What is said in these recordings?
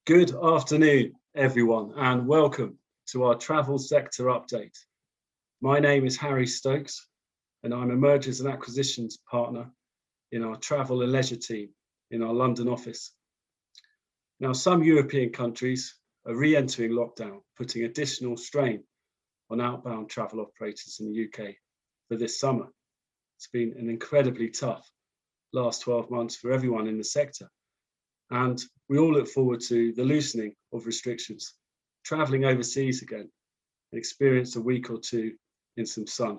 Good afternoon, everyone, and welcome to our travel sector update. My name is Harry Stokes, and I'm a mergers and acquisitions partner in our travel and leisure team in our London office. Now, some European countries are re-entering lockdown, putting additional strain on outbound travel operators in the UK for this summer. It's been an incredibly tough last 12 months for everyone in the sector. And we all look forward to the loosening of restrictions, travelling overseas again, and experience a week or two in some sun.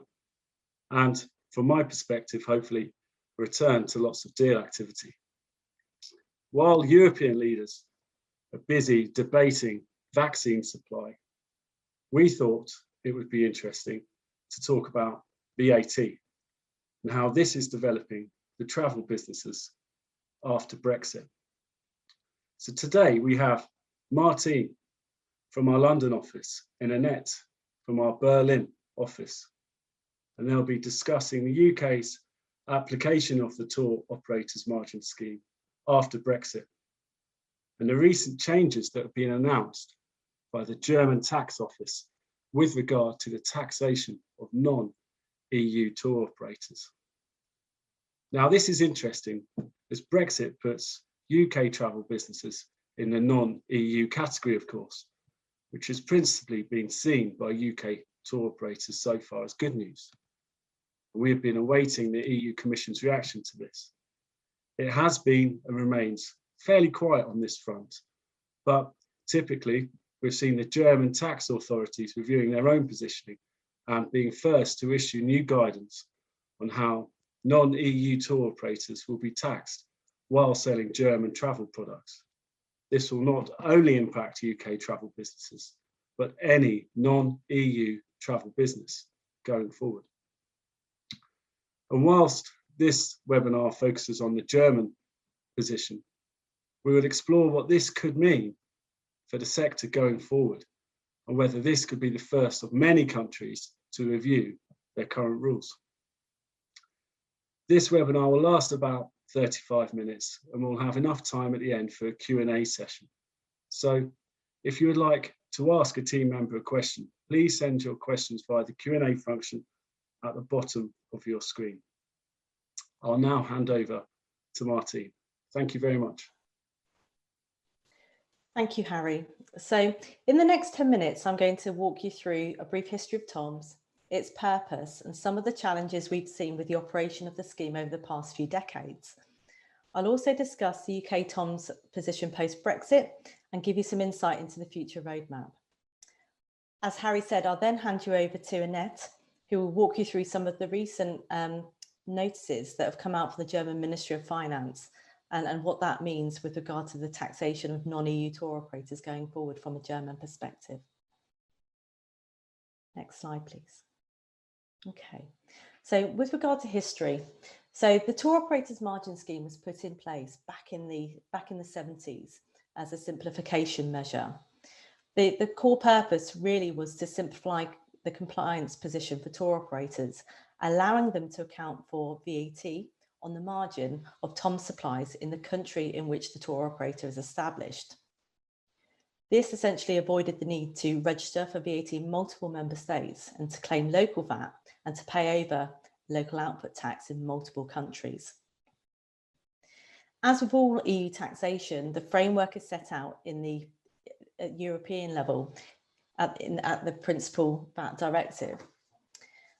And from my perspective, hopefully, a return to lots of deal activity. While European leaders are busy debating vaccine supply, we thought it would be interesting to talk about VAT and how this is developing the travel businesses after Brexit. So today we have Martine from our London office and Annette from our Berlin office, and they'll be discussing the UK's application of the tour operators margin scheme after Brexit and the recent changes that have been announced by the German tax office with regard to the taxation of non-EU tour operators. Now, this is interesting as Brexit puts UK travel businesses in the non-EU category, of course, which has principally been seen by UK tour operators so far as good news. We have been awaiting the EU Commission's reaction to this. It has been and remains fairly quiet on this front, but typically we've seen the German tax authorities reviewing their own positioning and being first to issue new guidance on how non-EU tour operators will be taxed while selling German travel products. This will not only impact UK travel businesses, but any non-EU travel business going forward. And whilst this webinar focuses on the German position, we will explore what this could mean for the sector going forward and whether this could be the first of many countries to review their current rules. This webinar will last about 35 minutes and we'll have enough time at the end for a Q&A session. So if you would like to ask a team member a question, please send your questions via the Q&A function at the bottom of your screen. I'll now hand over to Martine. Thank you very much. Thank you, Harry. So in the next 10 minutes, I'm going to walk you through a brief history of TOMS, its purpose, and some of the challenges we've seen with the operation of the scheme over the past few decades. I'll also discuss the UK TOMS position post-Brexit and give you some insight into the future roadmap. As Harry said, I'll then hand you over to Annette, who will walk you through some of the recent notices that have come out from the German Ministry of Finance and what that means with regard to the taxation of non-EU tour operators going forward from a German perspective. Next slide, please. Okay, so with regard to history, so the tour operators margin scheme was put in place back in the 70s as a simplification measure. The core purpose really was to simplify the compliance position for tour operators, allowing them to account for VAT on the margin of TOMS supplies in the country in which the tour operator is established. This essentially avoided the need to register for VAT in multiple member states and to claim local VAT and to pay over local output tax in multiple countries. As with all EU taxation, the framework is set out in the European level at the principal VAT directive.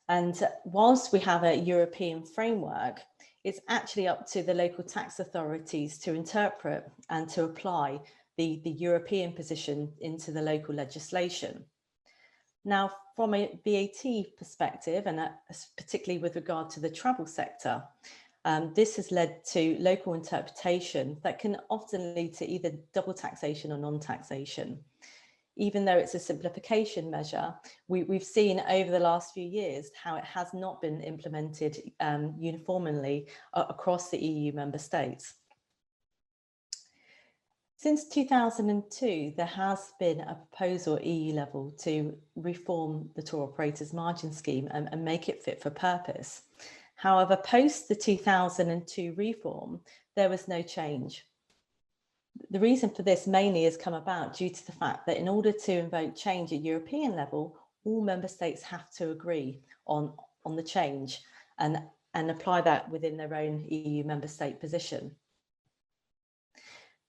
And whilst we have a European framework, it's actually up to the local tax authorities to interpret and to apply the European position into the local legislation. Now, from a VAT perspective, and particularly with regard to the travel sector, this has led to local interpretation that can often lead to either double taxation or non-taxation. Even though it's a simplification measure, we've seen over the last few years how it has not been implemented uniformly across the EU member states. Since 2002, there has been a proposal at EU level to reform the tour operators margin scheme and make it fit for purpose. However, post the 2002 reform, there was no change. The reason for this mainly has come about due to the fact that in order to invoke change at European level, all member states have to agree on the change and apply that within their own EU member state position.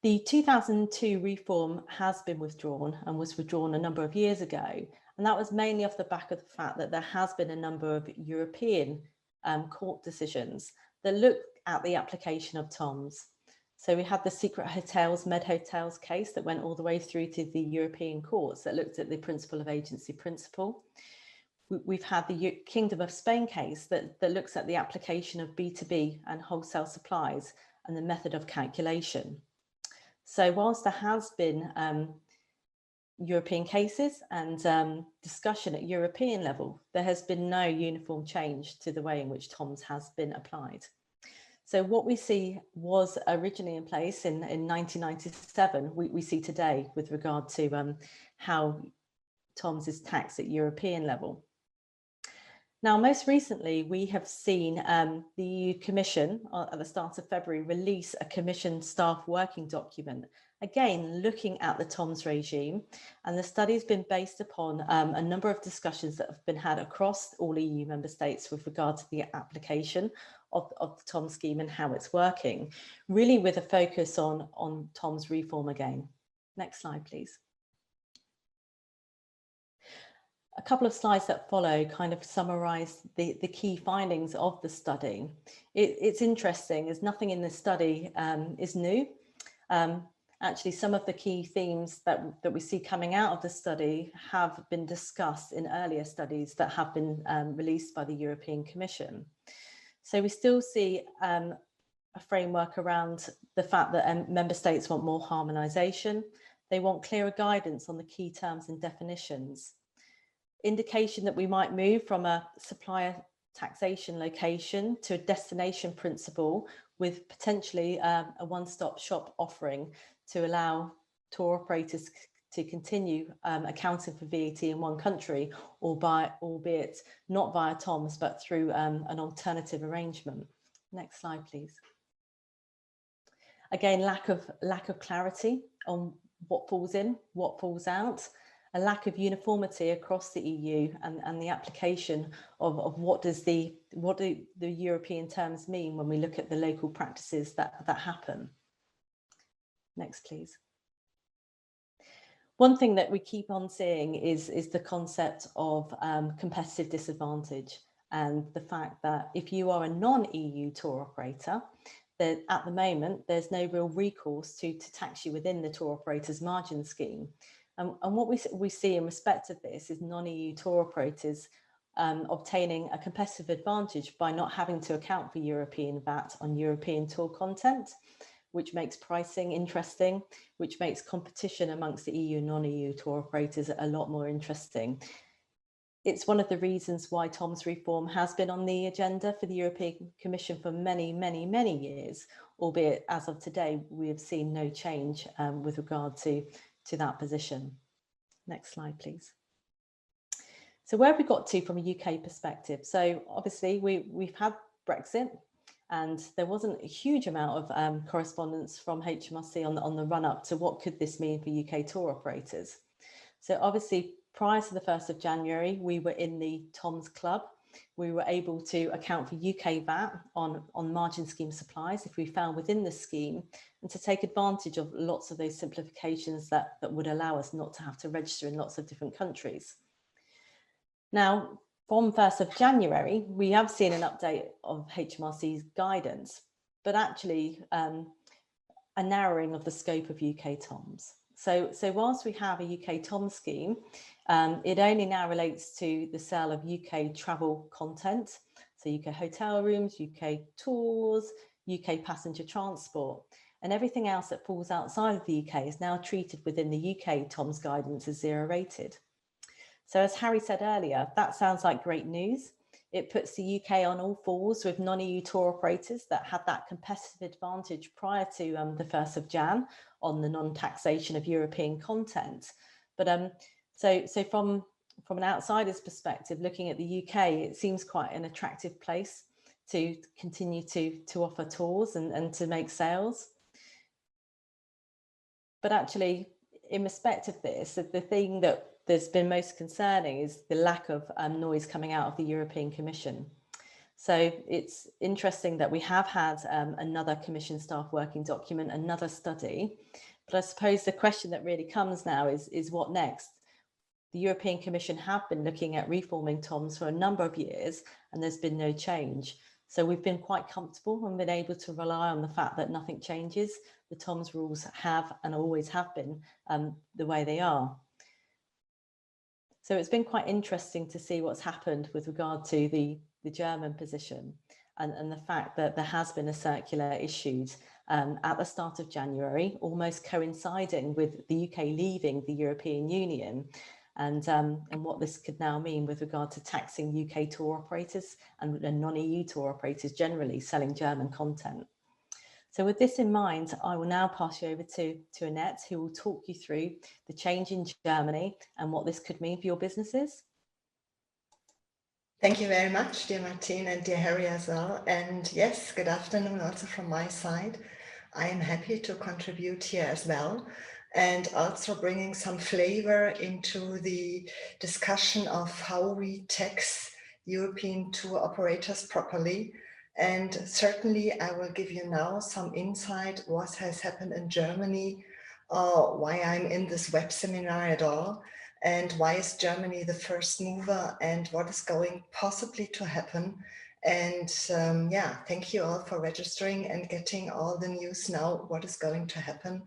The 2002 reform has been withdrawn and was withdrawn a number of years ago. And that was mainly off the back of the fact that there has been a number of European court decisions that look at the application of TOMS. So we had the Secret Hotels, Med Hotels case that went all the way through to the European courts that looked at the principle of agency principle. We've had the Kingdom of Spain case that looks at the application of B2B and wholesale supplies and the method of calculation. So whilst there has been European cases and discussion at European level, there has been no uniform change to the way in which TOMS has been applied. So what we see was originally in place in 1997, we see today with regard to how TOMS is taxed at European level. Now, most recently, we have seen the EU Commission at the start of February release a Commission staff working document, again, looking at the TOMS regime. And the study has been based upon a number of discussions that have been had across all EU member states with regard to the application of the TOMS scheme and how it's working, really with a focus on TOMS reform again. Next slide, please. A couple of slides that follow kind of summarize the key findings of the study. It's interesting, as nothing in this study is new. Actually, some of the key themes that we see coming out of the study have been discussed in earlier studies that have been released by the European Commission. So we still see a framework around the fact that member states want more harmonisation. They want clearer guidance on the key terms and definitions. Indication that we might move from a supplier taxation location to a destination principle with potentially a one-stop shop offering to allow tour operators to continue accounting for VAT in one country, albeit not via TOMS, but through an alternative arrangement. Next slide, please. Again, lack of clarity on what falls in, what falls out, a lack of uniformity across the EU and the application of what do the European terms mean when we look at the local practices that happen. Next, please. One thing that we keep on seeing is the concept of competitive disadvantage, and the fact that if you are a non-EU tour operator, that at the moment there's no real recourse to tax you within the tour operator's margin scheme. And what we see in respect of this is non-EU tour operators obtaining a competitive advantage by not having to account for European VAT on European tour content, which makes pricing interesting, which makes competition amongst the EU and non-EU tour operators a lot more interesting. It's one of the reasons why TOMS reform has been on the agenda for the European Commission for many, many, many years, albeit as of today, we have seen no change with regard to that position. Next slide, please. So where have we got to from a UK perspective? So obviously we've had Brexit, and there wasn't a huge amount of correspondence from HMRC on the run up to what could this mean for UK tour operators. So obviously prior to the 1st of January, we were in the TOMS club. We were able to account for UK VAT on margin scheme supplies if we fell within the scheme, and to take advantage of lots of those simplifications that would allow us not to have to register in lots of different countries. Now, from 1st of January, we have seen an update of HMRC's guidance, but actually a narrowing of the scope of UK TOMS. So whilst we have a UK TOMS scheme, it only now relates to the sale of UK travel content, so UK hotel rooms, UK tours, UK passenger transport, and everything else that falls outside of the UK is now treated within the UK TOMS guidance as zero rated. So as Harry said earlier, that sounds like great news. It puts the UK on all fours with non-EU tour operators that had that competitive advantage prior to the 1st of Jan on the non-taxation of European content. But so from an outsider's perspective, looking at the UK, it seems quite an attractive place to continue to offer tours and to make sales. But actually, in respect of this, the thing that there's been most concerning is the lack of noise coming out of the European Commission. So it's interesting that we have had another Commission staff working document, another study. But I suppose the question that really comes now is what next? The European Commission have been looking at reforming TOMS for a number of years, and there's been no change. So we've been quite comfortable and been able to rely on the fact that nothing changes. The TOMS rules have and always have been the way they are. So it's been quite interesting to see what's happened with regard to the German position and the fact that there has been a circular issued at the start of January, almost coinciding with the UK leaving the European Union, and what this could now mean with regard to taxing UK tour operators and non-EU tour operators generally selling German content. So with this in mind, I will now pass you over to Annette, who will talk you through the change in Germany and what this could mean for your businesses. Thank you very much, dear Martine and dear Harry as well. And yes, good afternoon also from my side. I am happy to contribute here as well, and also bringing some flavor into the discussion of how we tax European tour operators properly. And certainly I will give you now some insight what has happened in Germany, why I'm in this web seminar at all, and why is Germany the first mover, and what is going possibly to happen. And yeah, thank you all for registering and getting all the news now, what is going to happen.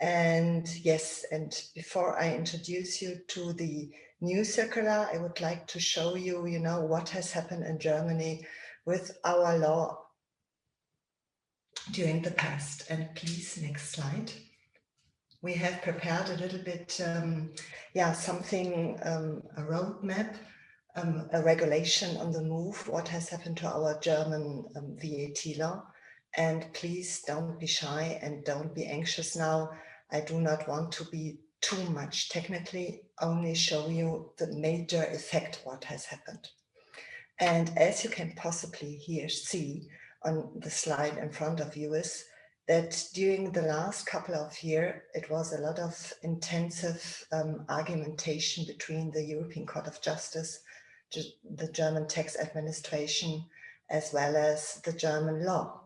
And yes, and before I introduce you to the new circular, I would like to show you, what has happened in Germany with our law during the past. And please, next slide. We have prepared a little bit, something, a roadmap, a regulation on the move, what has happened to our German VAT law. And please don't be shy and don't be anxious now. I do not want to be too much technically, only show you the major effect what has happened. And as you can possibly here see on the slide in front of you is that during the last couple of years, it was a lot of intensive argumentation between the European Court of Justice, the German tax administration, as well as the German law.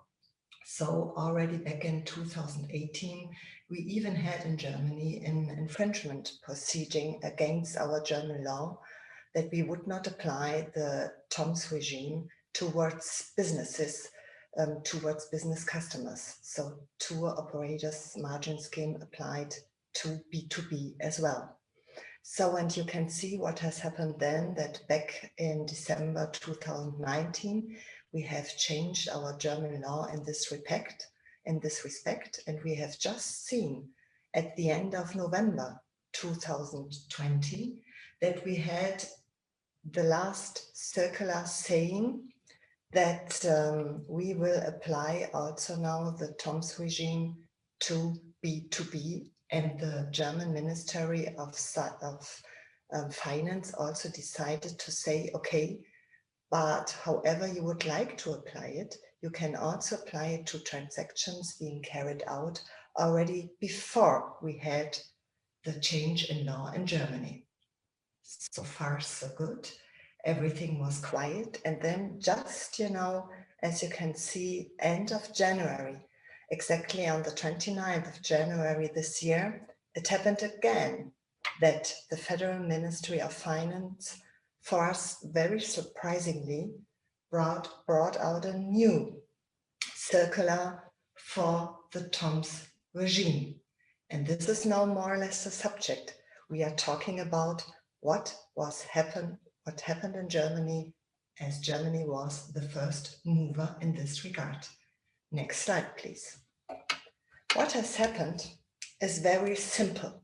So already back in 2018, we even had in Germany an infringement proceeding against our German law that we would not apply the TOMS regime towards businesses, towards business customers. So tour operators margin scheme applied to B2B as well. So, and you can see what has happened then, that back in December 2019, we have changed our German law in this respect, and we have just seen at the end of November 2020 that we had the last circular saying that we will apply also now the TOMS regime to B2B, and the German Ministry of Finance also decided to say, okay, but however you would like to apply it, you can also apply it to transactions being carried out already before we had the change in law in Germany. So far, so good. Everything was quiet. And then just, as you can see, end of January, exactly on the 29th of January this year, it happened again that the Federal Ministry of Finance, for us very surprisingly, brought out a new circular for the TOMS regime. And this is now more or less the subject. We are talking about what happened in Germany, as Germany was the first mover in this regard. Next slide, please. What has happened is very simple,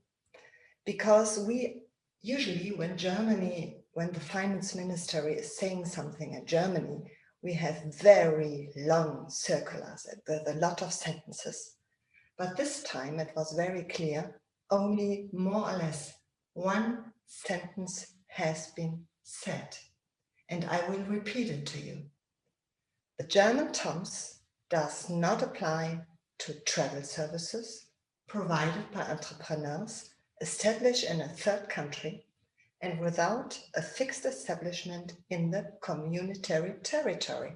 because we usually, when the finance ministry is saying something in Germany, we have very long circulars with a lot of sentences. But this time it was very clear, only more or less one sentence has been said. And I will repeat it to you. The German TOMS does not apply to travel services, provided by entrepreneurs established in a third country and without a fixed establishment in the communitary territory.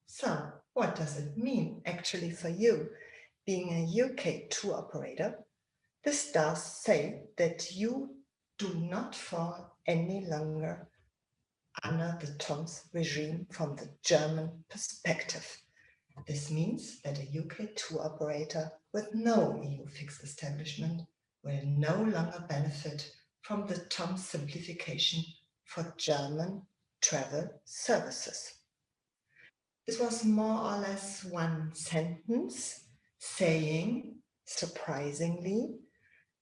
So what does it mean actually for you being a UK tour operator? This does say that you do not fall any longer under the TOMS regime from the German perspective. This means that a UK tour operator with no EU fixed establishment will no longer benefit from the TOMS simplification for German travel services. This was more or less one sentence saying, surprisingly,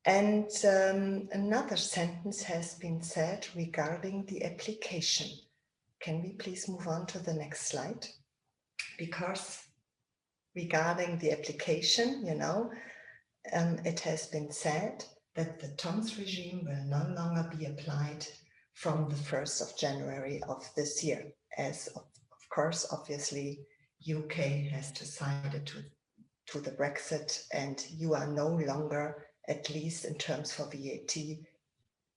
and another sentence has been said regarding the application. Can we please move on to the next slide? Because regarding the application, it has been said that the TOMS regime will no longer be applied from the 1st of January of this year, as of course, obviously, UK has decided to the Brexit, and you are no longer, at least in terms for VAT,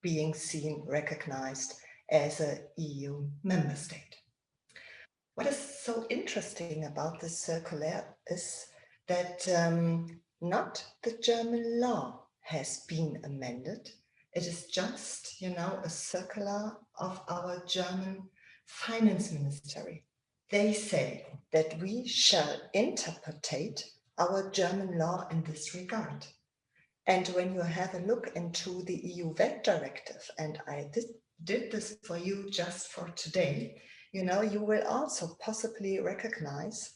being seen, recognized as an EU member state. What is so interesting about this circular is that not the German law has been amended. It is just, a circular of our German finance ministry. They say that we shall interpret our German law in this regard. And when you have a look into the EU VAT directive, and I did this for you just for today, you will also possibly recognize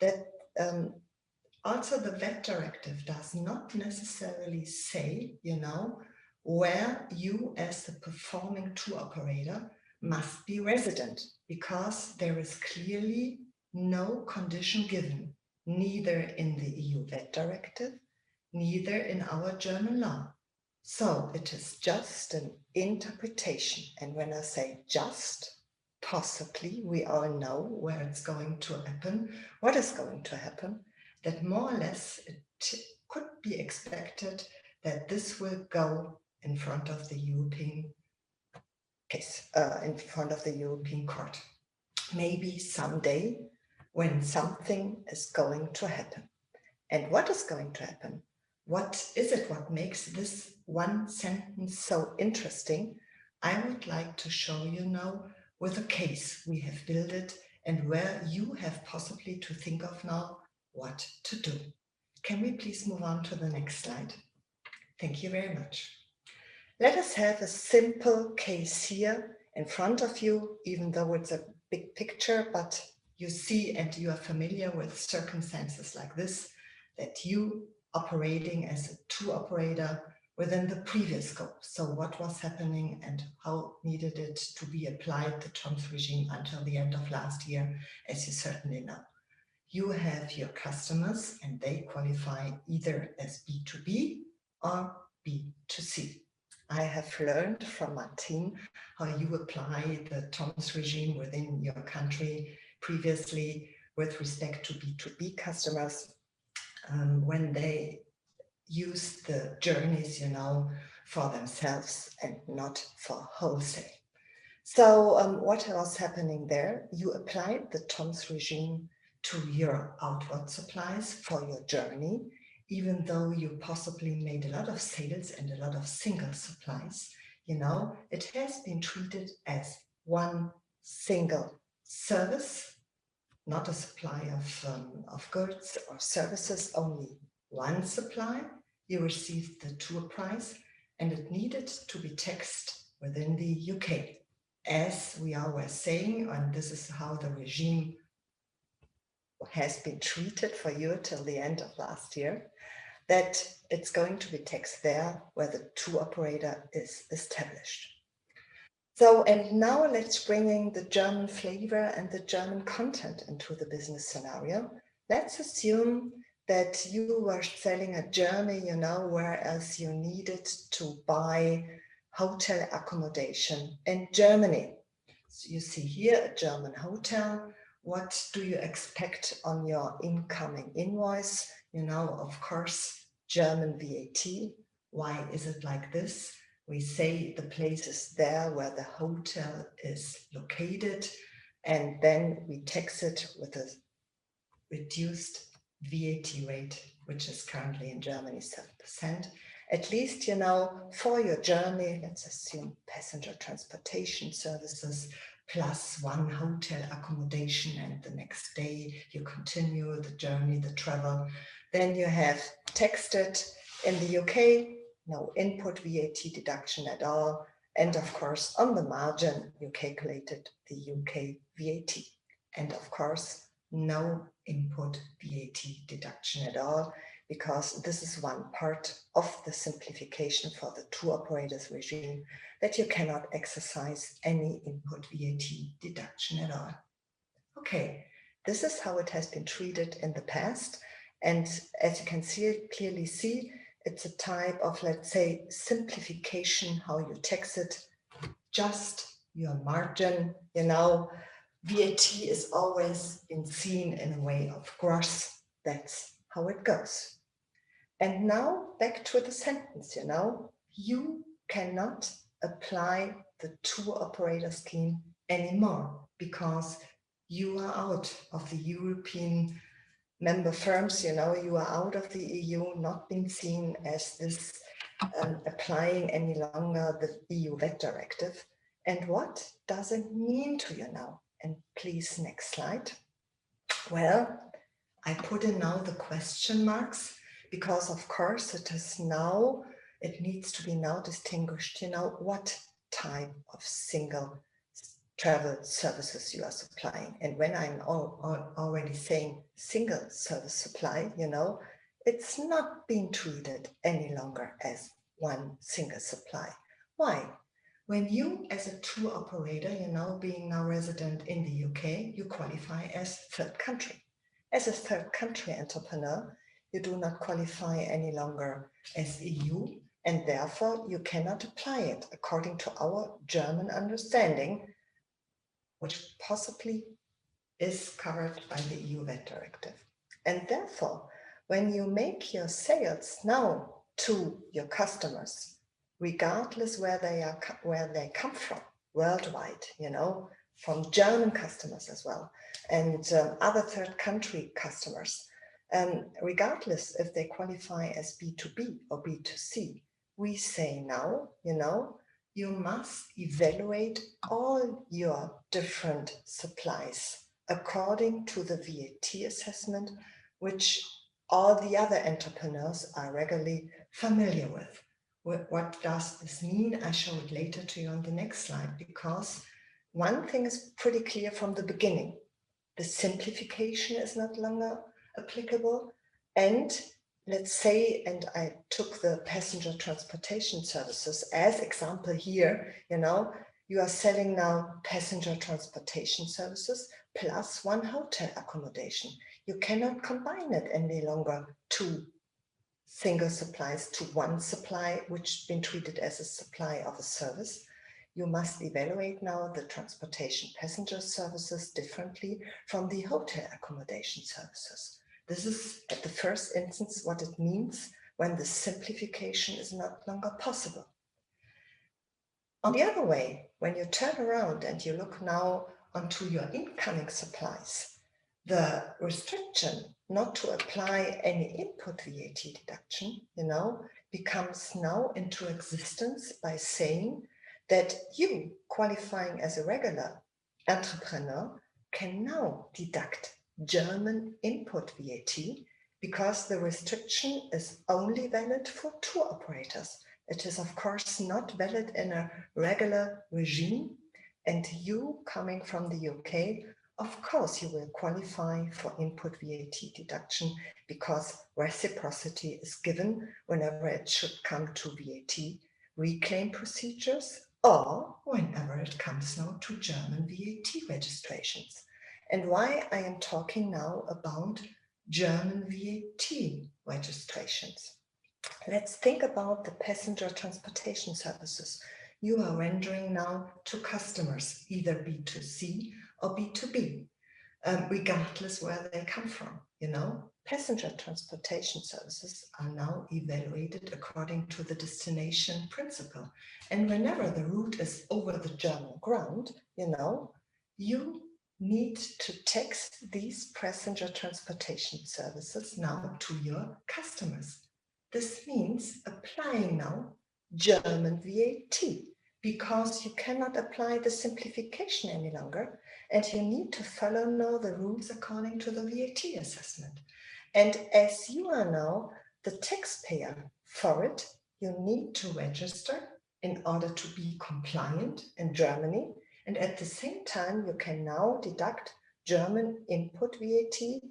that also the VAT directive does not necessarily say, where you as the performing tour operator must be resident, because there is clearly no condition given, neither in the EU VAT directive, neither in our German law. So it is just an interpretation. And when I say just, possibly we all know where it's going to happen, what is going to happen, that more or less it could be expected that this will go in front of the European case, in front of the European Court. Maybe someday when something is going to happen. And what is going to happen? What is it what makes this one sentence so interesting? I would like to show you now with a case we have built it and where you have possibly to think of now what to do. Can we please move on to the next slide? Thank you very much. Let us have a simple case here in front of you, even though it's a big picture, but you see and you are familiar with circumstances like this, that you operating as a tour operator within the previous scope. So what was happening and how needed it to be applied, the TOMS regime, until the end of last year, as you certainly know. You have your customers and they qualify either as B2B or B2C. I have learned from my team how you apply the TOMS regime within your country previously with respect to B2B customers when they use the journeys, for themselves and not for wholesale. So what was happening there? You applied the TOMS regime to your outward supplies for your journey, even though you possibly made a lot of sales and a lot of single supplies, it has been treated as one single service, not a supply of goods or services, only one supply. You received the tour price and it needed to be taxed within the UK. As we were saying, and this is how the regime has been treated for you till the end of last year, that it's going to be taxed there where the tour operator is established. So, and now let's bring in the German flavor and the German content into the business scenario. Let's assume that you were selling a journey, whereas you needed to buy hotel accommodation in Germany. So you see here a German hotel. What do you expect on your incoming invoice? Of course, German VAT. Why is it like this? We say the place is there where the hotel is located, and then we tax it with a reduced VAT rate, which is currently in Germany 7%. At least, you know, for your journey, let's assume passenger transportation services plus one hotel accommodation, and the next day you continue the journey, the travel, then you have taxed it. In the UK, no input VAT deduction at all. And of course, on the margin, you calculated the UK VAT. And of course, no input VAT deduction at all, because this is one part of the simplification for the tour operators regime, that you cannot exercise any input VAT deduction at all. Okay, this is how it has been treated in the past. And as you can clearly see, it's a type of, let's say, simplification, how you tax it, just your margin, you know. VAT is always been seen in a way of gross. That's how it goes. And now back to the sentence, you know, you cannot apply the tour operator scheme anymore because you are out of the European member firms, you know, you are out of the EU, not being seen as this applying any longer the EU VAT directive. And what does it mean to you now? And please, next slide. Well, I put in now the question marks because of course it needs to be now distinguished, you know, what type of single travel services you are supplying. And when I'm already saying single service supply, you know, it's not being treated any longer as one single supply. Why? When you as a tour operator, you know, being now resident in the UK, you qualify as third country. As a third country entrepreneur, you do not qualify any longer as EU, and therefore you cannot apply it according to our German understanding, which possibly is covered by the EU VAT directive. And therefore, when you make your sales now to your customers, regardless where they come from, worldwide, you know, from German customers as well, and other third country customers, regardless if they qualify as B2B or B2C, we say now, you know, you must evaluate all your different supplies according to the VAT assessment, which all the other entrepreneurs are regularly familiar with. What does this mean? I show it later to you on the next slide, because one thing is pretty clear from the beginning. The simplification is not longer applicable. And let's say, and I took the passenger transportation services as example here, you know, you are selling now passenger transportation services plus one hotel accommodation. You cannot combine it any longer to single supplies to one supply, which has been treated as a supply of a service. You must evaluate now the transportation passenger services differently from the hotel accommodation services. This is at the first instance what it means when the simplification is not longer possible. On the other way, when you turn around and you look now onto your incoming supplies, the restriction not to apply any input VAT deduction, you know, becomes now into existence by saying that you, qualifying as a regular entrepreneur, can now deduct German input VAT because the restriction is only valid for tour operators. It is, of course, not valid in a regular regime. And you, coming from the UK, of course, you will qualify for input VAT deduction because reciprocity is given whenever it should come to VAT reclaim procedures or whenever it comes now to German VAT registrations. And why I am talking now about German VAT registrations. Let's think about the passenger transportation services you are rendering now to customers, either B2C or B2B, regardless where they come from. you know, passenger transportation services are now evaluated according to the destination principle. And whenever the route is over the German ground, you know, you need to tax these passenger transportation services now to your customers. This means applying now German VAT, because you cannot apply the simplification any longer, and you need to follow now the rules according to the VAT assessment. And as you are now the taxpayer for it, you need to register in order to be compliant in Germany. And at the same time, you can now deduct German input VAT,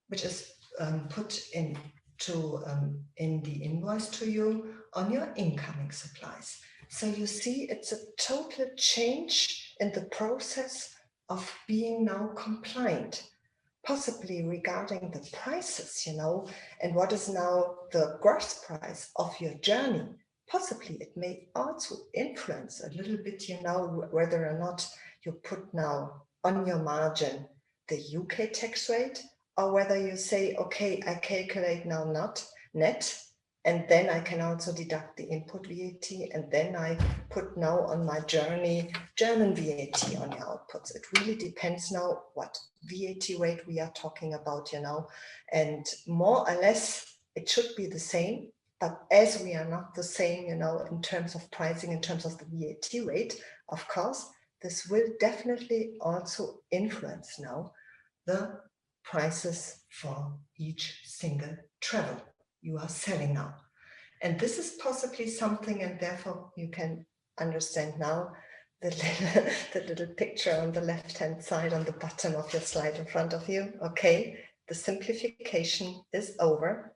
which is put in the invoice to you on your incoming supplies. So you see, it's a total change in the process of being now compliant, possibly regarding the prices, you know, and what is now the gross price of your journey. Possibly it may also influence a little bit, you know, whether or not you put now on your margin the UK tax rate, or whether you say, okay, I calculate now not net, and then I can also deduct the input VAT, and then I put now on my journey German VAT on your outputs. It really depends now what VAT rate we are talking about, you know, and more or less it should be the same. But as we are not the same, you know, in terms of pricing, in terms of the VAT rate, of course, this will definitely also influence now the prices for each single travel you are selling now. And this is possibly something, and therefore you can understand now the little picture on the left-hand side on the bottom of your slide in front of you. Okay, the simplification is over.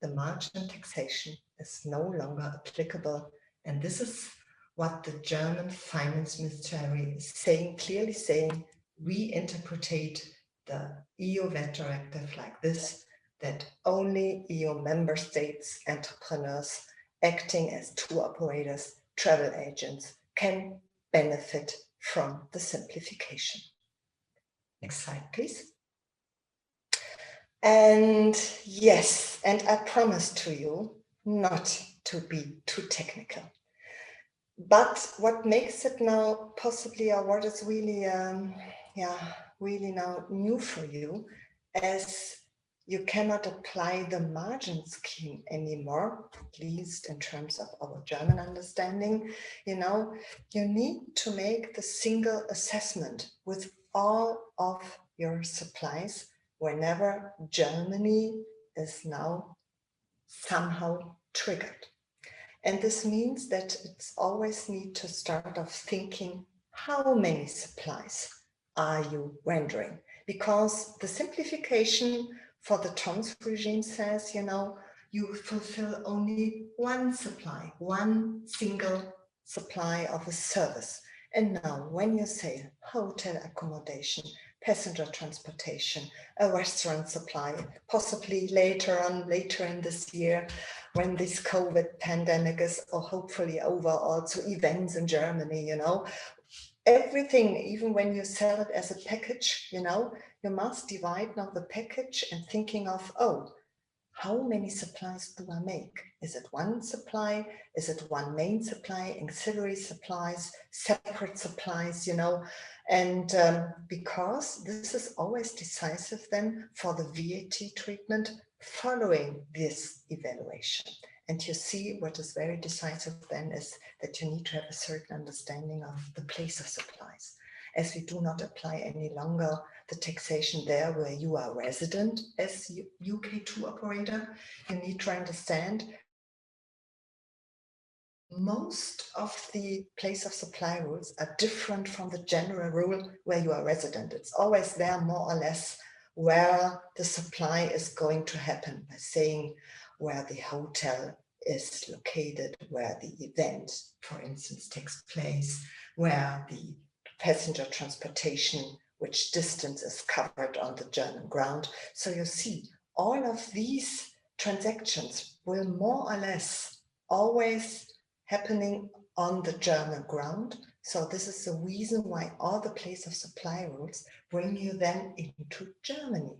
The margin taxation is no longer applicable. And this is what the German Finance Ministry is saying, clearly saying, we interpret the EU VAT directive like this, that only EU member states entrepreneurs acting as tour operators, travel agents can benefit from the simplification. Next slide, please. And yes, and I promise to you not to be too technical. But what makes it now possibly, or what is really, really now new for you, as you cannot apply the margin scheme anymore, at least in terms of our German understanding, you know, you need to make the single assessment with all of your supplies whenever Germany is now somehow triggered. And this means that it's always need to start off thinking, how many supplies are you rendering? Because the simplification for the tons regime says, you know, you fulfill only one supply, one single supply of a service. And now when you say hotel accommodation, passenger transportation, a restaurant supply, possibly later in this year, when this COVID pandemic is hopefully over, also events in Germany, you know, everything, even when you sell it as a package, you know, you must divide now the package and thinking of, oh, how many supplies do I make? Is it one supply? Is it one main supply, auxiliary supplies, separate supplies, you know? And because this is always decisive then for the VAT treatment following this evaluation. And you see what is very decisive then is that you need to have a certain understanding of the place of supplies, as we do not apply any longer the taxation there where you are resident as UK tour operator. You need to understand most of the place of supply rules are different from the general rule where you are resident. It's always there more or less where the supply is going to happen, by saying where the hotel is located, where the event, for instance, takes place, where the passenger transportation, which distance is covered on the German ground. So you see, all of these transactions will more or less always happening on the German ground. So this is the reason why all the place of supply rules bring you then into Germany.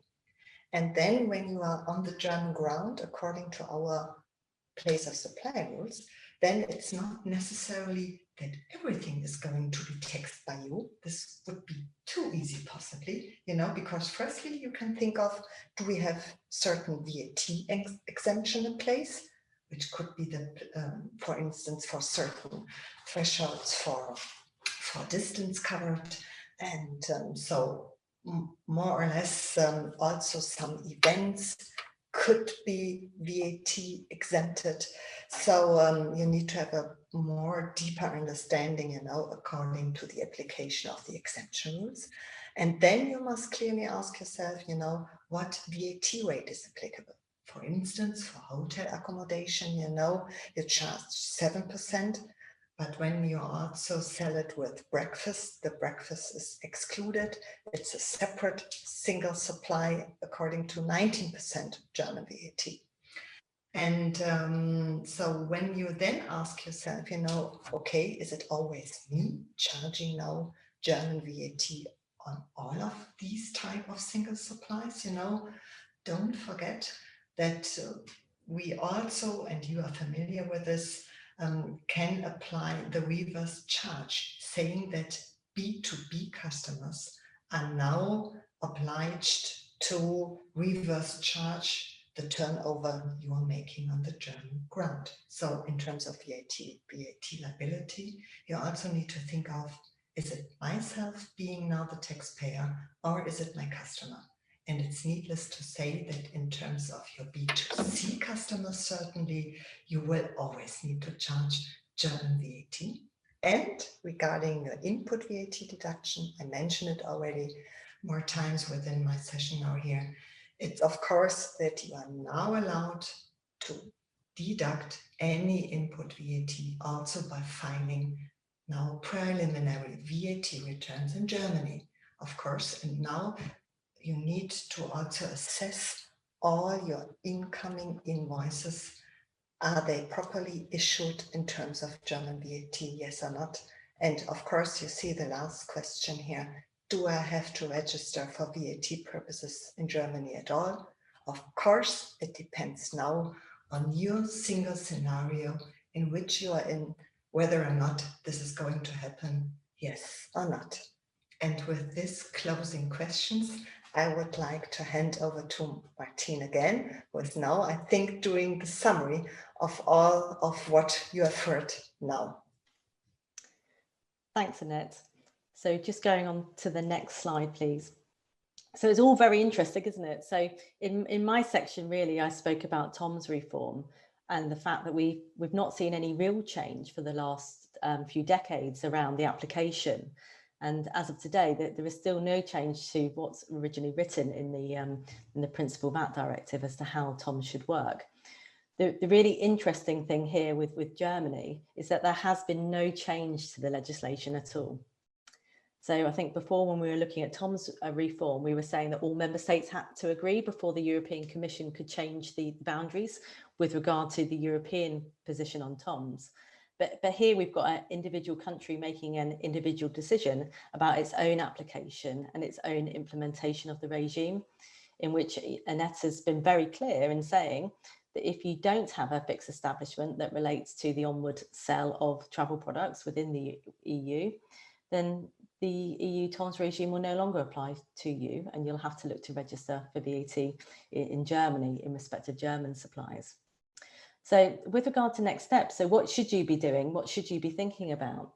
And then when you are on the German ground, according to our place of supply rules, then it's not necessarily that everything is going to be taxed by you. This would be too easy possibly, because firstly you can think of, do we have certain VAT exemption in place, which could be for instance, for certain thresholds for distance covered, and so more or less also some events could be VAT exempted. So you need to have a more deeper understanding, according to the application of the exemption rules. And then you must clearly ask yourself, what VAT rate is applicable. For instance, for hotel accommodation, you charge 7%. But when you also sell it with breakfast, the breakfast is excluded. It's a separate single supply according to 19% German VAT. And so when you then ask yourself, okay, is it always me charging now German VAT on all of these type of single supplies? Don't forget that we also, and you are familiar with this, can apply the reverse charge, saying that B2B customers are now obliged to reverse charge the turnover you are making on the German ground. So in terms of VAT liability, you also need to think of, is it myself being now the taxpayer, or is it my customer? And it's needless to say that in terms of your B2C customers, certainly you will always need to charge German VAT. And regarding your input VAT deduction, I mentioned it already more times within my session now here. It's of course that you are now allowed to deduct any input VAT also by filing now preliminary VAT returns in Germany, of course. And now you need to also assess all your incoming invoices. Are they properly issued in terms of German VAT, yes or not? And of course, you see the last question here. Do I have to register for VAT purposes in Germany at all? Of course, it depends now on your single scenario in which you are in, whether or not this is going to happen, yes or not. And with these closing questions, I would like to hand over to Martine again, who is now, I think, doing the summary of all of what you have heard now. Thanks, Annette. So just going on to the next slide, please. So it's all very interesting, isn't it? So in my section, really, I spoke about Tom's reform and the fact that we've not seen any real change for the last few decades around the application. And as of today, there is still no change to what's originally written in the Principal VAT Directive as to how Tom should work. The really interesting thing here with Germany is that there has been no change to the legislation at all. So I think before, when we were looking at Tom's reform, we were saying that all member states had to agree before the European Commission could change the boundaries with regard to the European position on Tom's. But here we've got an individual country making an individual decision about its own application and its own implementation of the regime, in which Annette has been very clear in saying that if you don't have a fixed establishment that relates to the onward sale of travel products within the EU, then the EU Tom's regime will no longer apply to you, and you'll have to look to register for VAT in Germany in respect of German supplies. So with regard to next steps, so what should you be doing? What should you be thinking about?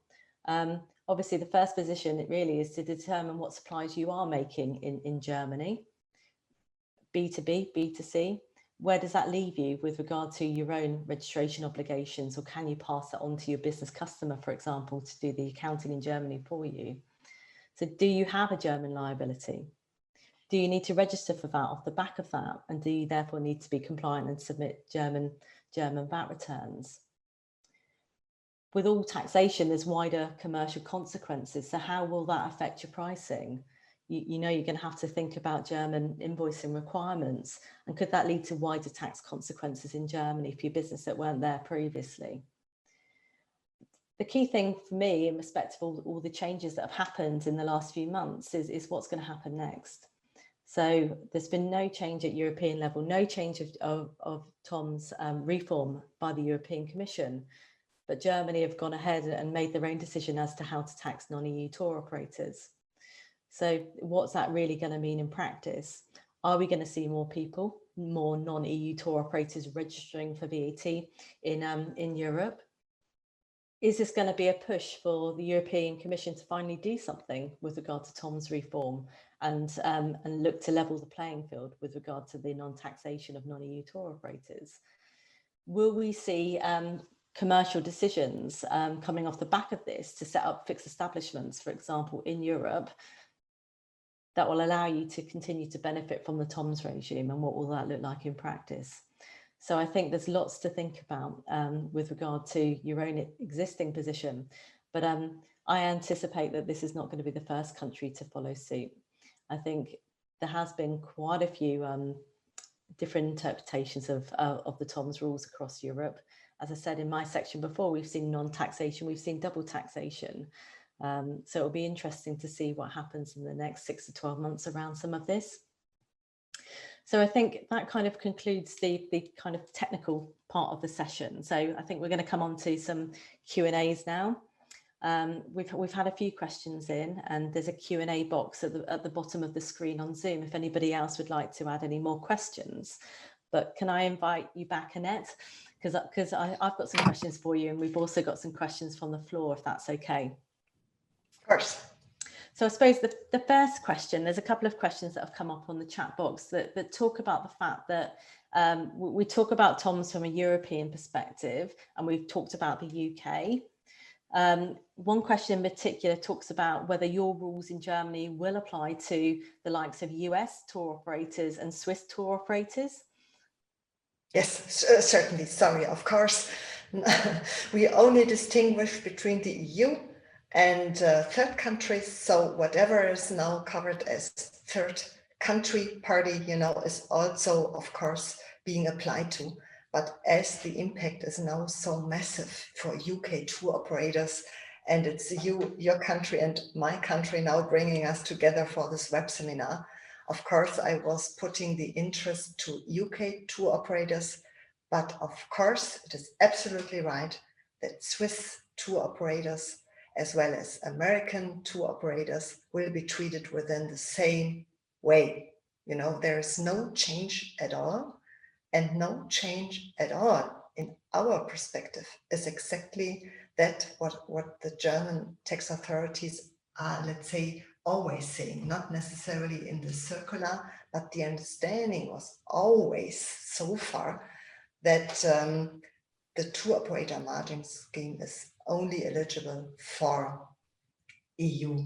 Obviously, the first position really is to determine what supplies you are making in Germany. B2B, B2C, where does that leave you with regard to your own registration obligations, or can you pass that on to your business customer, for example, to do the accounting in Germany for you? So do you have a German liability? Do you need to register for VAT off the back of that? And do you therefore need to be compliant and submit German VAT returns? With all taxation, there's wider commercial consequences. So how will that affect your pricing? You know you're going to have to think about German invoicing requirements, and could that lead to wider tax consequences in Germany for your business that weren't there previously? The key thing for me in respect of all the changes that have happened in the last few months is what's going to happen next. So there's been no change at European level, no change of Tom's reform by the European Commission. But Germany have gone ahead and made their own decision as to how to tax non-EU tour operators. So what's that really going to mean in practice? Are we going to see more people, more non-EU tour operators registering for VAT in Europe? Is this going to be a push for the European Commission to finally do something with regard to Tom's reform and look to level the playing field with regard to the non-taxation of non-EU tour operators? Will we see commercial decisions coming off the back of this to set up fixed establishments, for example, in Europe, that will allow you to continue to benefit from the TOMS regime, and what will that look like in practice? So I think there's lots to think about with regard to your own existing position, but I anticipate that this is not going to be the first country to follow suit. I think there has been quite a few different interpretations of the TOMS rules across Europe. As I said in my section before, we've seen non-taxation, we've seen double taxation. So it'll be interesting to see what happens in the next 6 to 12 months around some of this. So I think that kind of concludes the kind of technical part of the session. So I think we're going to come on to some Q&As now. We've had a few questions in, and there's a Q&A box at the bottom of the screen on Zoom if anybody else would like to add any more questions. But can I invite you back, Annette? Because I've got some questions for you, and we've also got some questions from the floor, if that's okay. Of course. So I suppose the first question, there's a couple of questions that have come up on the chat box that talk about the fact that we talk about TOMS from a European perspective, and we've talked about the UK. One question in particular talks about whether your rules in Germany will apply to the likes of US tour operators and Swiss tour operators. Yes, certainly. Sorry, of course. We only distinguish between the EU and third countries. So whatever is now covered as third country party, you know, is also, of course, being applied to. But as the impact is now so massive for UK tour operators, and it's you, your country and my country now bringing us together for this web seminar, of course, I was putting the interest to UK tour operators, but of course, it is absolutely right that Swiss tour operators as well as American tour operators will be treated within the same way. You know, there is no change at all, and no change at all in our perspective is exactly that what the German tax authorities are, let's say, always saying, not necessarily in the circular, but the understanding was always so far that the tour operator margin scheme is only eligible for EU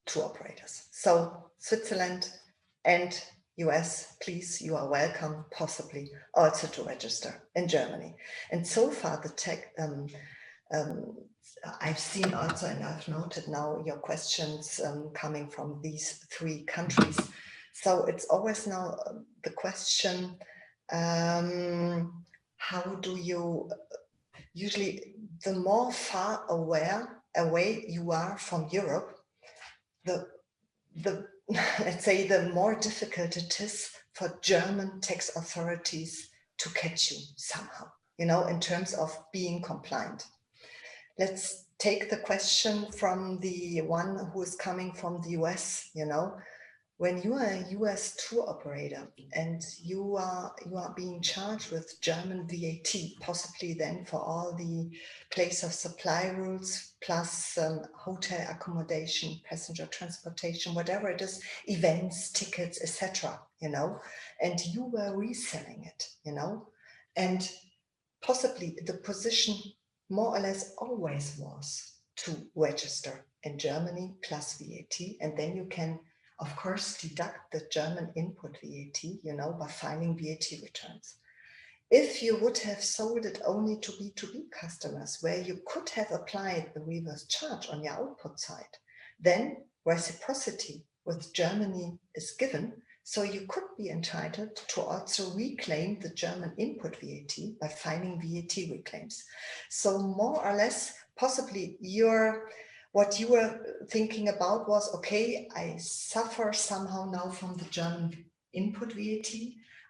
tour operators. So Switzerland and US, please, you are welcome, possibly also to register in Germany. And so far the tech, I've seen also, and I've noted now your questions coming from these three countries. So it's always now the question, how do you, usually the more far away you are from Europe, the let's say the more difficult it is for German tax authorities to catch you somehow, you know, in terms of being compliant. Let's take the question from the one who is coming from the US, you know, when you are a US tour operator and you are being charged with German VAT, possibly then for all the place of supply rules, plus hotel accommodation, passenger transportation, whatever it is, events, tickets, etc., you know, and you were reselling it, you know, and possibly the position more or less always was to register in Germany plus VAT, and then you can of course deduct the German input VAT, you know, by filing VAT returns. If you would have sold it only to B2B customers, where you could have applied the reverse charge on your output side, then reciprocity with Germany is given, so you could be entitled to also reclaim the German input VAT by filing VAT reclaims. So more or less, possibly your what you were thinking about was, okay, I suffer somehow now from the German input VAT.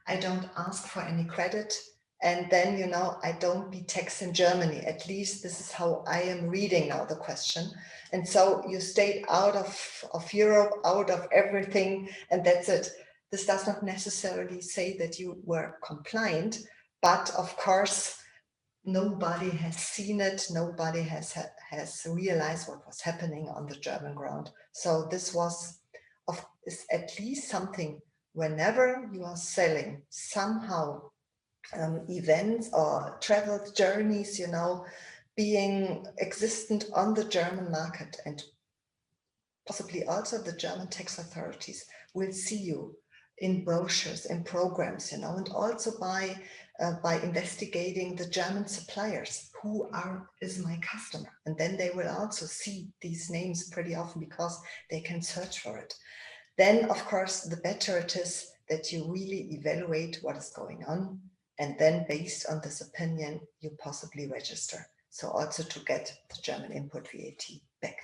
I don't ask for any credit. And then, you know, I don't be taxed in Germany. At least this is how I am reading now the question. And so you stayed out of Europe, out of everything, and that's it. This does not necessarily say that you were compliant, but of course, nobody has seen it. Nobody has realized what was happening on the German ground. So this is at least something. Whenever you are selling somehow events or travel journeys, you know, being existent on the German market, and possibly also the German tax authorities will see you in brochures and programs, you know, and also by investigating the German suppliers, who is my customer, and then they will also see these names pretty often because they can search for it. Then, of course, the better it is that you really evaluate what is going on, and then based on this opinion, you possibly register. So also to get the German input VAT back.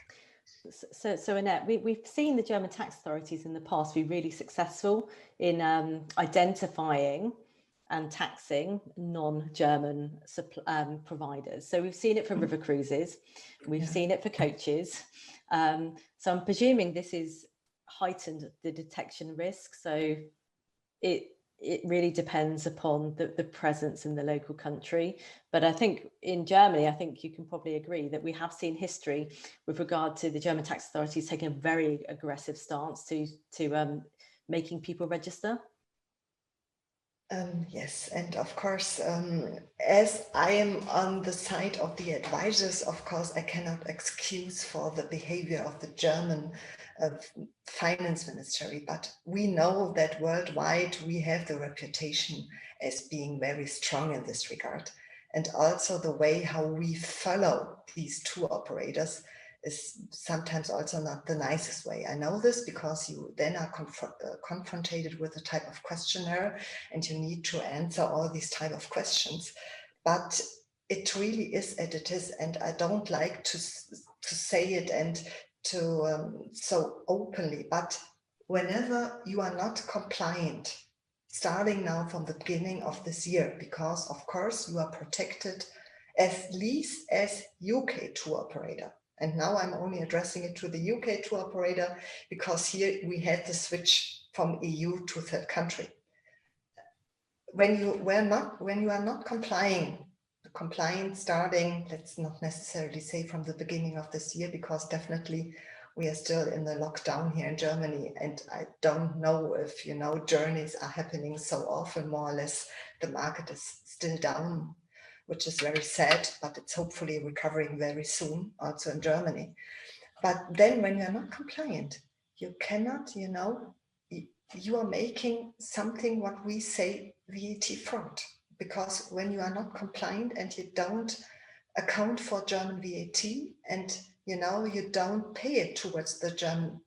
So Annette, we've seen the German tax authorities in the past be really successful in identifying and taxing non-German providers. So we've seen it for river cruises, we've seen it for coaches. So I'm presuming this is heightened the detection risk. So it really depends upon the presence in the local country. But I think in Germany, I think you can probably agree that we have seen history with regard to the German tax authorities taking a very aggressive stance to making people register. Yes, and of course, as I am on the side of the advisors, of course, I cannot excuse for the behavior of the German finance ministry, but we know that worldwide we have the reputation as being very strong in this regard. And also the way how we follow these tour operators is sometimes also not the nicest way. I know this because you then are confronted with a type of questionnaire and you need to answer all these type of questions. But it really is as it is, and I don't like to say it and to so openly, but whenever you are not compliant, starting now from the beginning of this year, because of course you are protected at least as UK tour operator. And now I'm only addressing it to the UK tour operator because here we had the switch from EU to third country. When you are not compliant starting, let's not necessarily say from the beginning of this year, because definitely we are still in the lockdown here in Germany, and I don't know if, you know, journeys are happening so often. More or less the market is still down, which is very sad, but it's hopefully recovering very soon also in Germany. But then when you're not compliant, you cannot, you know, you are making something what we say VAT fraud, because when you are not compliant and you don't account for German VAT and, you know, you don't pay it towards the German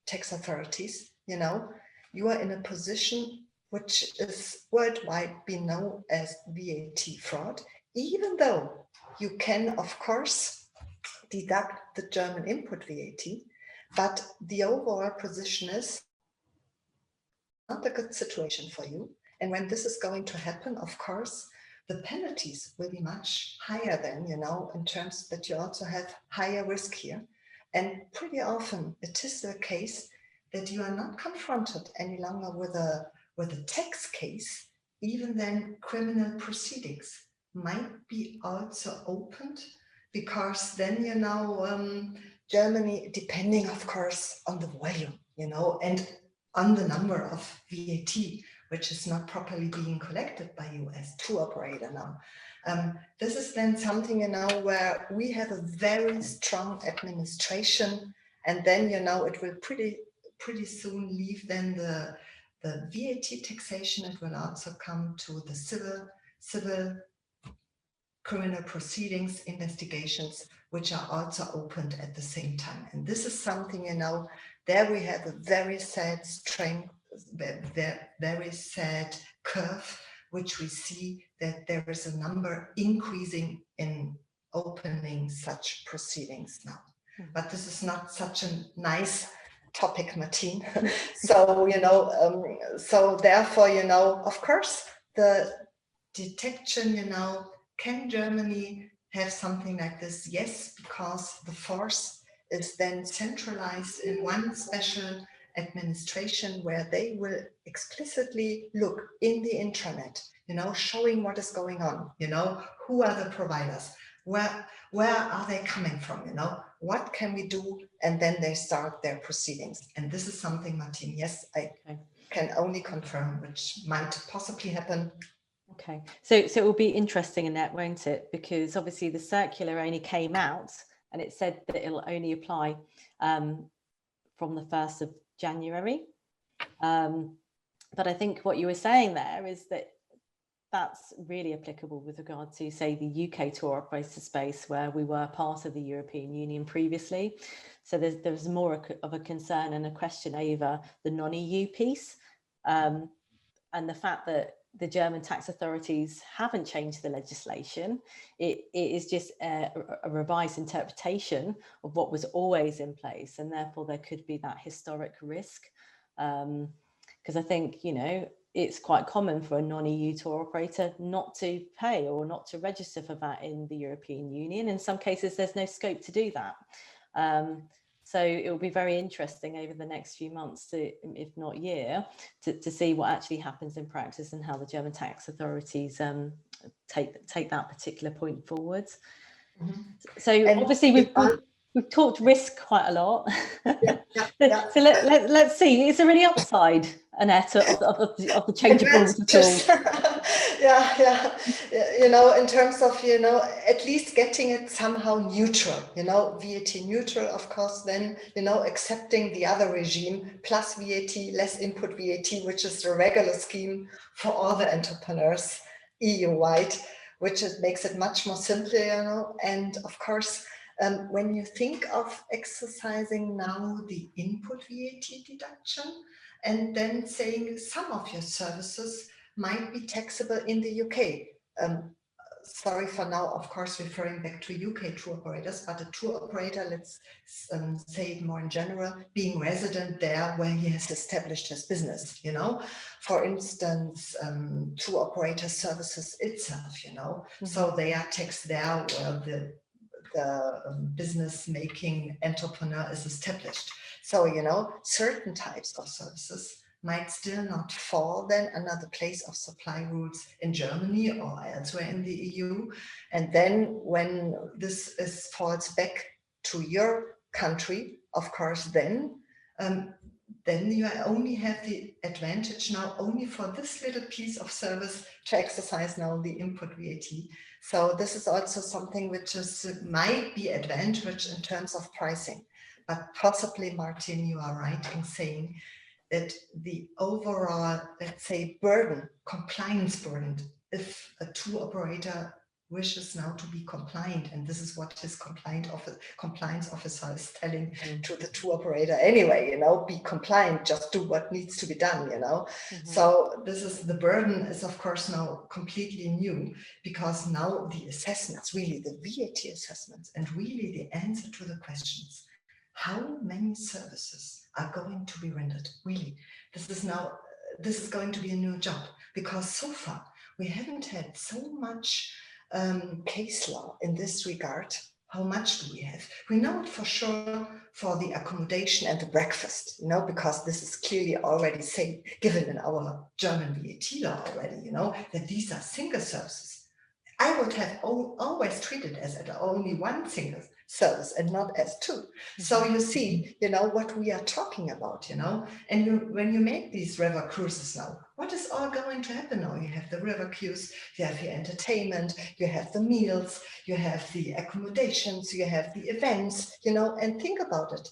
tax authorities, you know, you are in a position which is worldwide be known as VAT fraud, even though you can, of course, deduct the German input VAT, but the overall position is not a good situation for you. And when this is going to happen, of course, the penalties will be much higher than, you know, in terms that you also have higher risk here. And pretty often it is the case that you are not confronted any longer with a tax case. Even then criminal proceedings might be also opened, because then, you know, Germany, depending of course on the volume, you know, and on the number of VAT, which is not properly being collected by you as tour operator now. This is then something, you know, where we have a very strong administration, and then, you know, it will pretty soon leave then the VAT taxation. It will also come to the civil criminal proceedings, investigations, which are also opened at the same time. And this is something, you know, there we have a very sad very sad curve, which we see that there is a number increasing in opening such proceedings now. But this is not such a nice topic, Martine. So, so therefore, of course, the detection, can Germany have something like this? Yes, because the force is then centralized in one special administration where they will explicitly look in the intranet, showing what is going on, who are the providers, where are they coming from, what can we do? And then they start their proceedings. And this is something, Martine, yes, I can only confirm, which might possibly happen. Okay, so it will be interesting, Annette, won't it? Because obviously the circular only came out and it said that it'll only apply from the 1st of January. But I think what you were saying there is that that's really applicable with regard to, say, the UK tour operator space, where we were part of the European Union previously. So there's more of a concern and a question over the non-EU piece, and the fact that the German tax authorities haven't changed the legislation. It is just a revised interpretation of what was always in place, and therefore there could be that historic risk. Because I think, it's quite common for a non-EU tour operator not to pay or not to register for that in the European Union. In some cases, there's no scope to do that. So it will be very interesting over the next few months, if not year, to see what actually happens in practice and how the German tax authorities take that particular point forwards. Mm-hmm. So and obviously we've talked risk quite a lot. Yeah. So let's see, is there any upside, Annette, of the change of rules at all? In terms of, at least getting it somehow neutral, VAT neutral, of course, then, accepting the other regime plus VAT, less input VAT, which is the regular scheme for all the entrepreneurs EU-wide, which makes it much more simple, and of course, when you think of exercising now the input VAT deduction and then saying some of your services might be taxable in the UK. Sorry for now, of course, referring back to UK tour operators, but a tour operator, let's say it more in general, being resident there where he has established his business, For instance, tour operator services itself, mm-hmm. So they are taxed there where the business making entrepreneur is established. So, certain types of services might still not fall then under the place of supply rules in Germany or elsewhere in the EU. And then when this falls back to your country, of course, then you only have the advantage now only for this little piece of service to exercise now the input VAT. So this is also something which might be advantage in terms of pricing. But possibly, Martin, you are right in saying that the overall, let's say, compliance burden, if a tour operator wishes now to be compliant, and this is what his compliance officer is telling to the tour operator anyway, be compliant, just do what needs to be done, Mm-hmm. So the burden is of course now completely new, because now the assessments, really the VAT assessments, and really the answer to the questions, how many services are going to be rendered? Really, this is going to be a new job, because so far we haven't had so much case law in this regard. How much do we have? We know it for sure for the accommodation and the breakfast, because this is clearly already given in our German VAT law already, that these are single services. I would have always treated as only one single service and not as two. Mm-hmm. So you see, what we are talking about, and when you make these river cruises now, what is all going to happen now? You have the river cruise, you have your entertainment, you have the meals, you have the accommodations, you have the events, and think about it,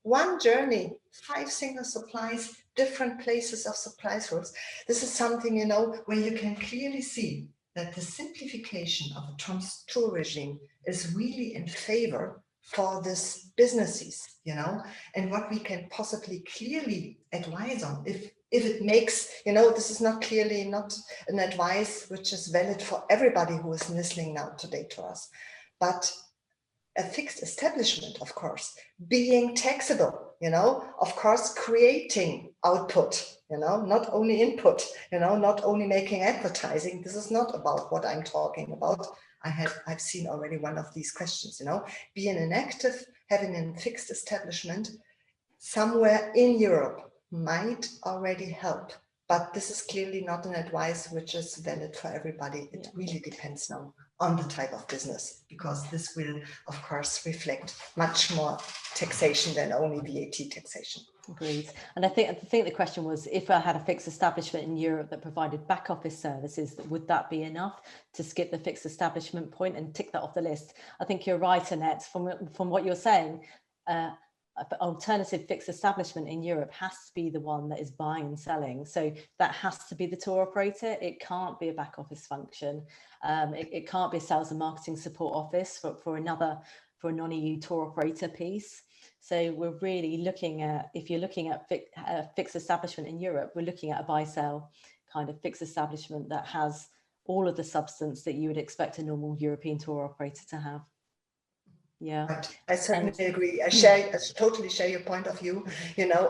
one journey, 5 single supplies, different places of supplies routes. This is something, where you can clearly see that the simplification of the tour regime is really in favor for this businesses, and what we can possibly clearly advise on, if it makes, this is not an advice which is valid for everybody who is listening now today to us, but a fixed establishment, of course, being taxable, of course, creating output, not only input, not only making advertising. This is not about what I'm talking about. I've seen already one of these questions, being an active, having a fixed establishment somewhere in Europe might already help. But this is clearly not an advice which is valid for everybody. It really depends now on the type of business, because this will, of course, reflect much more taxation than only VAT taxation. Agreed. And I think the question was, if I had a fixed establishment in Europe that provided back office services, would that be enough to skip the fixed establishment point and tick that off the list? I think you're right, Annette, from what you're saying. Alternative fixed establishment in Europe has to be the one that is buying and selling. So that has to be the tour operator. It can't be a back office function. It can't be a sales and marketing support office for a non-EU tour operator piece. So we're really looking at, if you're looking at fixed establishment in Europe, we're looking at a buy-sell kind of fixed establishment that has all of the substance that you would expect a normal European tour operator to have. Yeah, right. I certainly agree. I totally share your point of view.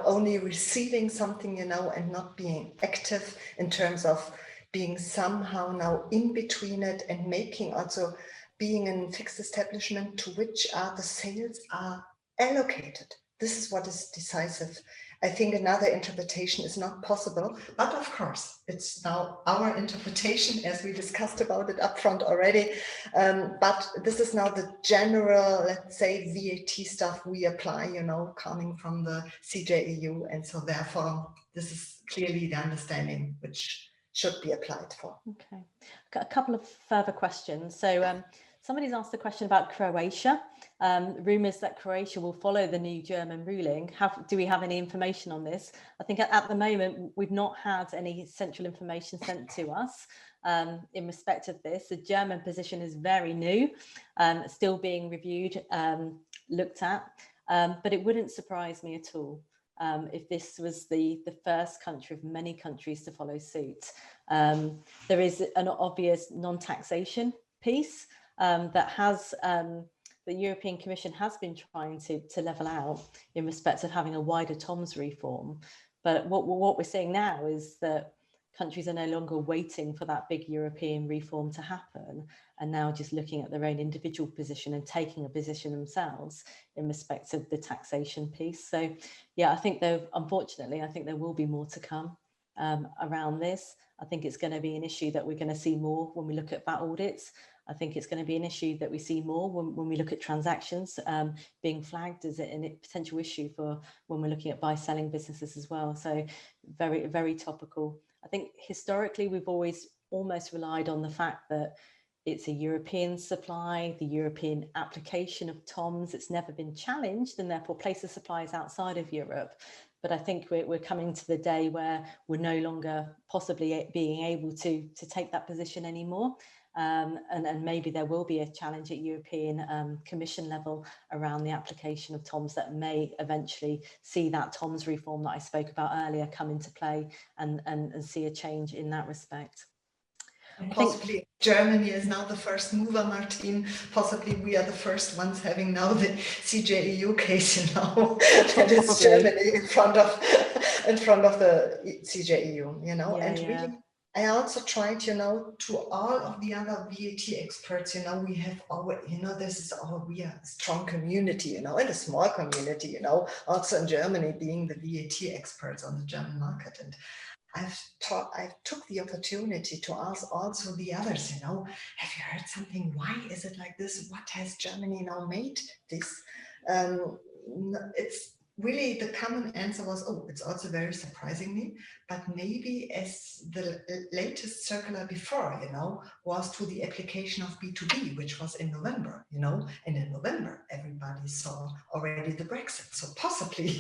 Only receiving something, and not being active in terms of being somehow now in between it, and making also being in fixed establishment to which the sales are allocated. This is what is decisive. I think another interpretation is not possible, but of course, it's now our interpretation, as we discussed about it up front already. But this is now the general, let's say, VAT stuff we apply, coming from the CJEU. And so therefore, this is clearly the understanding which should be applied for. Okay, got a couple of further questions. So somebody's asked a question about Croatia. Rumours that Croatia will follow the new German ruling. Do we have any information on this? I think at the moment, we've not had any central information sent to us in respect of this. The German position is very new, still being reviewed, looked at, but it wouldn't surprise me at all if this was the first country of many countries to follow suit. There is an obvious non-taxation piece that has the European Commission has been trying to level out in respect of having a wider TOMS reform. But what we're seeing now is that countries are no longer waiting for that big European reform to happen, and now just looking at their own individual position and taking a position themselves in respect of the taxation piece. So yeah, I think unfortunately, I think there will be more to come around this. I think it's going to be an issue that we're going to see more when we look at VAT audits. I think it's going to be an issue that we see more when we look at transactions being flagged as a potential issue for when we're looking at buy-selling businesses as well. So very, very topical. I think historically, we've always almost relied on the fact that it's a European supply, the European application of TOMS. It's never been challenged, and therefore places supplies outside of Europe. But I think we're coming to the day where we're no longer possibly being able to take that position anymore. And maybe there will be a challenge at European Commission level around the application of TOMS that may eventually see that TOMS reform that I spoke about earlier come into play and see a change in that respect. Possibly Germany is now the first mover, Martin. Possibly we are the first ones having now the CJEU case, that is Germany in front of the CJEU, really. I also tried, to all of the other VAT experts, we have our, we are a strong community, and a small community, also in Germany being the VAT experts on the German market. And I took the opportunity to ask also the others, have you heard something? Why is it like this? What has Germany now made this? It's really the common answer was, it's also very surprisingly, but maybe as the latest circular before, was to the application of B2B, which was in November, and in November, everybody saw already the Brexit. So possibly,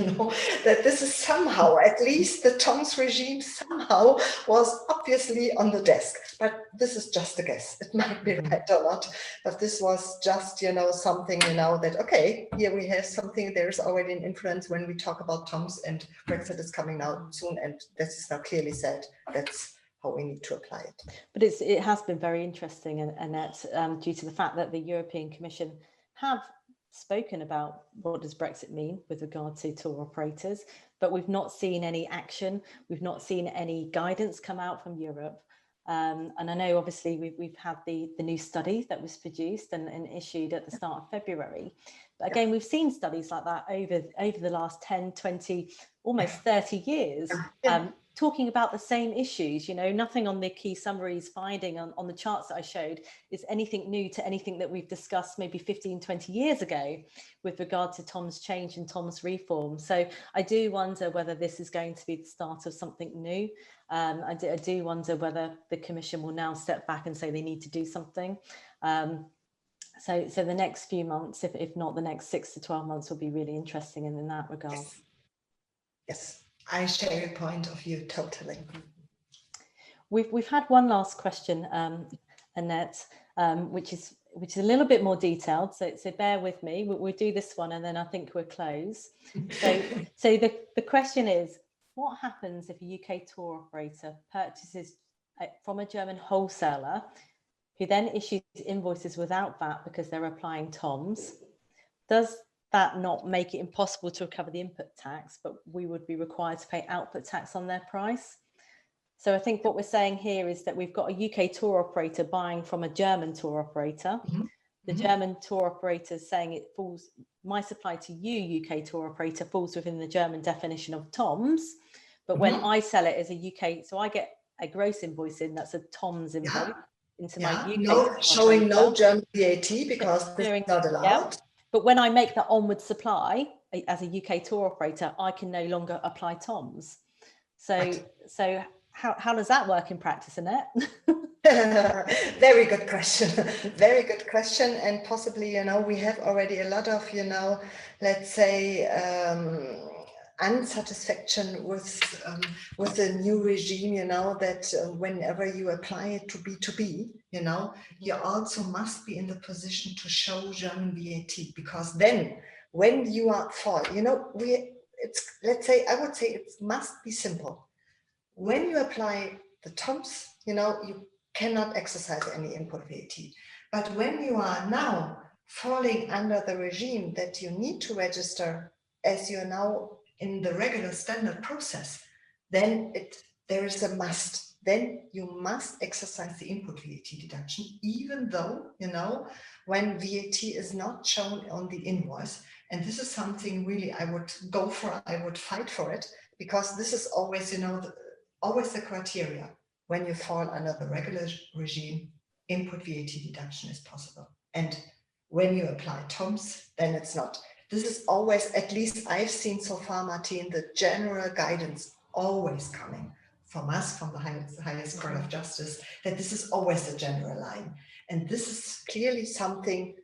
that this is somehow, at least the TOMS regime somehow was obviously on the desk, but this is just a guess. It might be right or not, but this was just, something, that, okay, here we have something, there's already an influence when we talk about TOMS, and Brexit is coming out soon, and this is now clearly said. That's how we need to apply it. But it has been very interesting, Annette, due to the fact that the European Commission have spoken about what does Brexit mean with regard to tour operators, but we've not seen any action. We've not seen any guidance come out from Europe. And I know obviously we've had the new study that was produced and issued at the start of February. But again, we've seen studies like that over the last 10, 20, almost 30 years, talking about the same issues. You know, nothing on the key summaries finding on the charts that I showed is anything new to anything that we've discussed maybe 15, 20 years ago with regard to Tom's change and Tom's reform. So I do wonder whether this is going to be the start of something new. I do wonder whether the Commission will now step back and say they need to do something. So the next few months, if not the next 6 to 12 months, will be really interesting in that regard. Yes, I share your point of view totally. We've had one last question, Annette, which is a little bit more detailed. So bear with me. We'll do this one, and then I think we'll close. So the question is, what happens if a UK tour operator purchases from a German wholesaler, who then issues invoices without VAT because they're applying TOMS? Does that not make it impossible to recover the input tax, but we would be required to pay output tax on their price? So I think what we're saying here is that we've got a UK tour operator buying from a German tour operator. The German tour operator is saying it falls, my supply to you, UK tour operator, falls within the German definition of TOMS. But when I sell it as a UK, so I get a gross invoice in, that's a TOMS invoice into my UK. Showing no German VAT because this is not allowed. But when I make that onward supply as a UK tour operator, I can no longer apply TOMS. So how does that work in practice, Annette? Very good question. Very good question. And possibly, you know, we have already a lot of, you know, let's say, unsatisfaction with the new regime, you know, that whenever you apply it to B2B, you know, you also must be in the position to show German VAT, because then when you are you know, let's say, I would say it must be simple. When you apply the TOMS, you know, you cannot exercise any input VAT. But when you are now falling under the regime that you need to register as you're now in the regular standard process, then there is a must. Then you must exercise the input VAT deduction, even though, you know, when VAT is not shown on the invoice. And this is something really I would go for, I would fight for it, because this is always, you know, always the criteria. When you fall under the regular regime, input VAT deduction is possible. And when you apply TOMS, then it's not. This is always, at least I've seen so far, Martin, the general guidance always coming from us, from the highest court of justice, that this is always the general line. And this is clearly something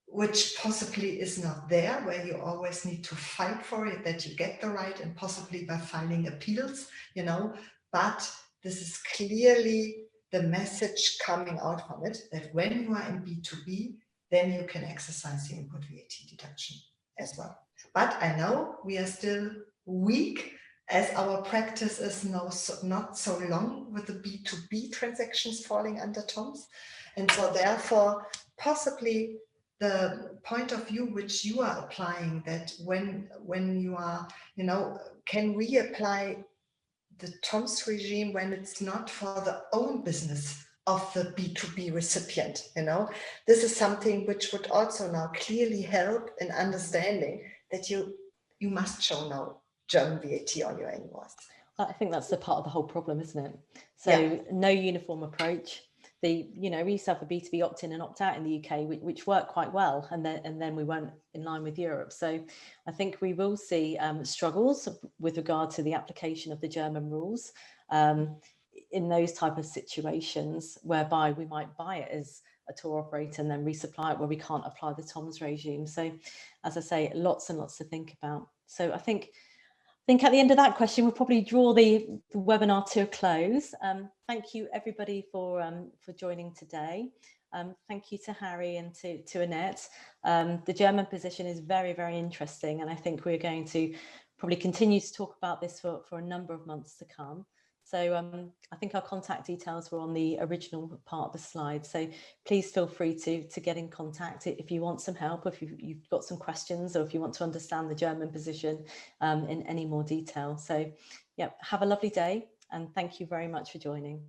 which possibly is not there, where you always need to fight for it, that you get the right, and possibly by filing appeals, you know, but this is clearly the message coming out from it, that when you are in B2B, then you can exercise the input VAT deduction as well. But I know we are still weak, as our practice is not so long with the B2B transactions falling under TOMS. And so therefore, possibly the point of view which you are applying, that when you are, you know, can we apply the TOMS regime when it's not for the own business of the B2B recipient, you know? This is something which would also now clearly help in understanding that you must show no German VAT on your invoice. I think that's the part of the whole problem, isn't it? So no uniform approach. You know, we used to have a B2B opt-in and opt-out in the UK, which worked quite well, and then we weren't in line with Europe. So I think we will see struggles with regard to the application of the German rules in those type of situations, whereby we might buy it as a tour operator and then resupply it where we can't apply the TOMS regime. So as I say, lots and lots to think about. So I think at the end of that question, we'll probably draw the webinar to a close. Thank you everybody for joining today. Thank you to Harry and to Annette. The German position is very, very interesting, and I think we're going to probably continue to talk about this for a number of months to come. So I think our contact details were on the original part of the slide. So please feel free to get in contact if you want some help, if you've got some questions, or if you want to understand the German position in any more detail. So yeah, have a lovely day, and thank you very much for joining.